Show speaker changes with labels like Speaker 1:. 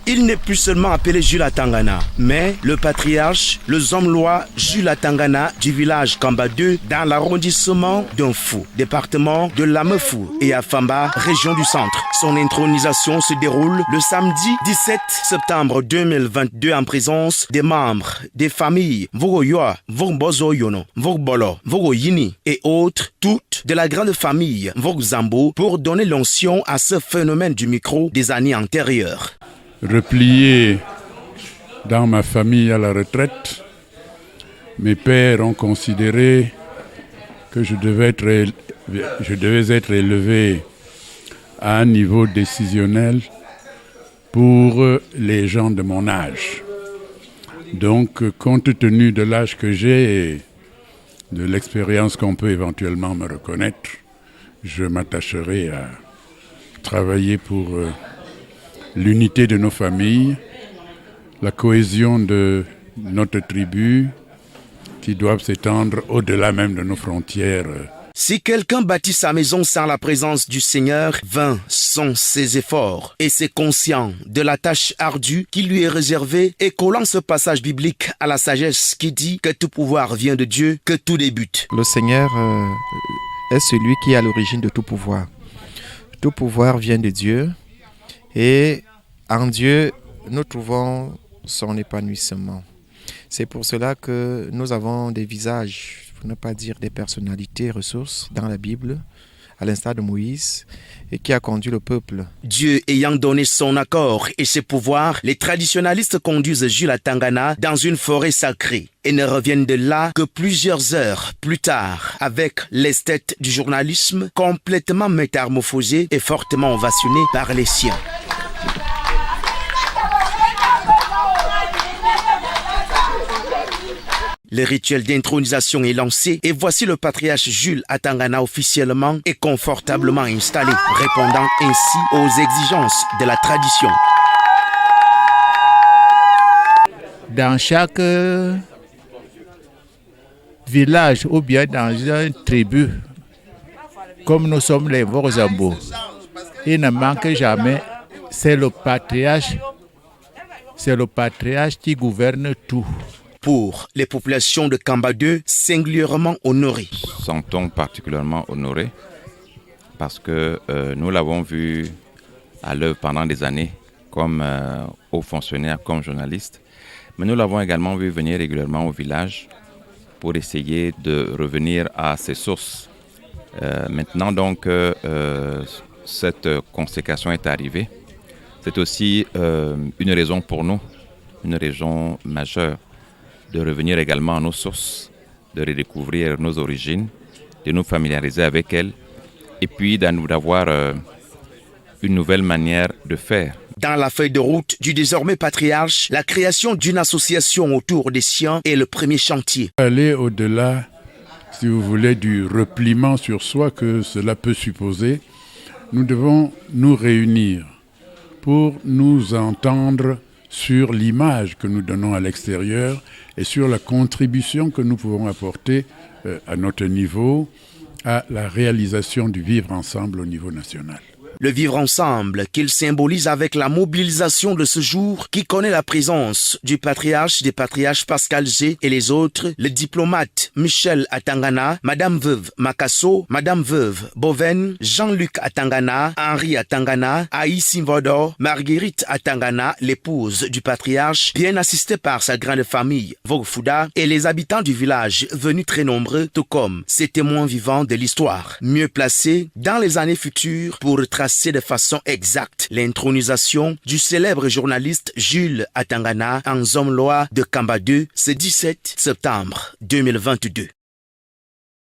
Speaker 1: Il n'est plus seulement appelé Jules Atangana, mais le patriarche, le Zomlois Jules Atangana du village Kamba 2 dans l'arrondissement d'Unfu, département de Lamefou et Afamba, région du centre. Son intronisation se déroule le samedi 17 septembre 2022 en présence des membres des familles Vogoyoa, Vogbozo Yono, Vogbolo, Vogoyini et autres, toutes de la grande famille Vogzambo pour donner l'onction à ce phénomène du micro des années antérieures.
Speaker 2: Replié dans ma famille à la retraite, mes pères ont considéré que je devais être élevé à un niveau décisionnel pour les gens de mon âge. Donc, compte tenu de l'âge que j'ai et de l'expérience qu'on peut éventuellement me reconnaître, je m'attacherai à travailler pour l'unité de nos familles, la cohésion de notre tribu qui doivent s'étendre au-delà même de nos frontières.
Speaker 1: Si quelqu'un bâtit sa maison sans la présence du Seigneur, vains sont ses efforts et c'est conscient de la tâche ardue qui lui est réservée et collant ce passage biblique à la sagesse qui dit que tout pouvoir vient de Dieu, que tout débute.
Speaker 3: Le Seigneur est celui qui est à l'origine de tout pouvoir. Tout pouvoir vient de Dieu. Et en Dieu, nous trouvons son épanouissement. C'est pour cela que nous avons des visages, pour ne pas dire des personnalités, ressources dans la Bible, à l'instar de Moïse, et qui a conduit le peuple.
Speaker 1: Dieu ayant donné son accord et ses pouvoirs, les traditionalistes conduisent Jules Atangana dans une forêt sacrée et ne reviennent de là que plusieurs heures plus tard, avec l'esthète du journalisme complètement métamorphosé et fortement ovationné par les siens. Le rituel d'intronisation est lancé et voici le patriarche Jules Atangana officiellement et confortablement installé, répondant ainsi aux exigences de la tradition.
Speaker 4: Dans chaque village ou bien dans une tribu, comme nous sommes les Vogzambo, il ne manque jamais, c'est le patriarche qui gouverne tout.
Speaker 1: Pour les populations de Kamba 2, singulièrement honorées.
Speaker 5: Nous nous sentons particulièrement honorés parce que nous l'avons vu à l'œuvre pendant des années comme haut fonctionnaire, comme journaliste. Mais nous l'avons également vu venir régulièrement au village pour essayer de revenir à ses sources. Maintenant donc, cette consécration est arrivée. C'est aussi une raison pour nous, une raison majeure, de revenir également à nos sources, de redécouvrir nos origines, de nous familiariser avec elles et puis d'avoir une nouvelle manière de faire.
Speaker 1: Dans la feuille de route du désormais patriarche, la création d'une association autour des siens est le premier chantier.
Speaker 2: Aller au-delà, si vous voulez, du repliement sur soi que cela peut supposer, nous devons nous réunir pour nous entendre sur l'image que nous donnons à l'extérieur et sur la contribution que nous pouvons apporter à notre niveau à la réalisation du vivre ensemble au niveau national.
Speaker 1: Le vivre ensemble qu'il symbolise avec la mobilisation de ce jour qui connaît la présence du patriarche, des patriarches Pascal G et les autres, le diplomate Michel Atangana, Madame Veuve Makasso, Madame Veuve Boven, Jean-Luc Atangana, Henri Atangana, Aïe Simvodor, Marguerite Atangana, l'épouse du patriarche, bien assistée par sa grande famille Vogfouda et les habitants du village venus très nombreux, tout comme ces témoins vivants de l'histoire, mieux placés dans les années futures pour tracer de façon exacte l'intronisation du célèbre journaliste Jules Atangana en Zomlois de Kamba 2 ce 17 septembre 2022.